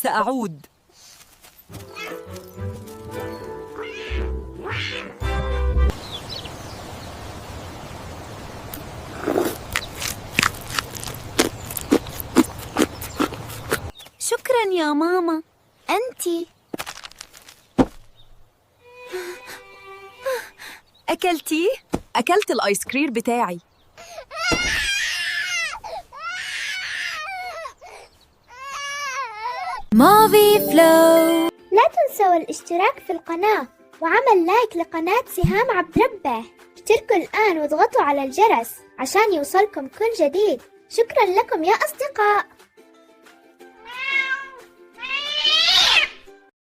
سأعود. شكراً يا ماما. أنتِ أكلتيه؟ أكلت الآيس كريم بتاعي. موفي فلو. لا تنسوا الاشتراك في القناة وعمل لايك لقناة سهام عبد ربه. اشتركوا الآن واضغطوا على الجرس عشان يوصلكم كل جديد. شكراً لكم يا أصدقاء.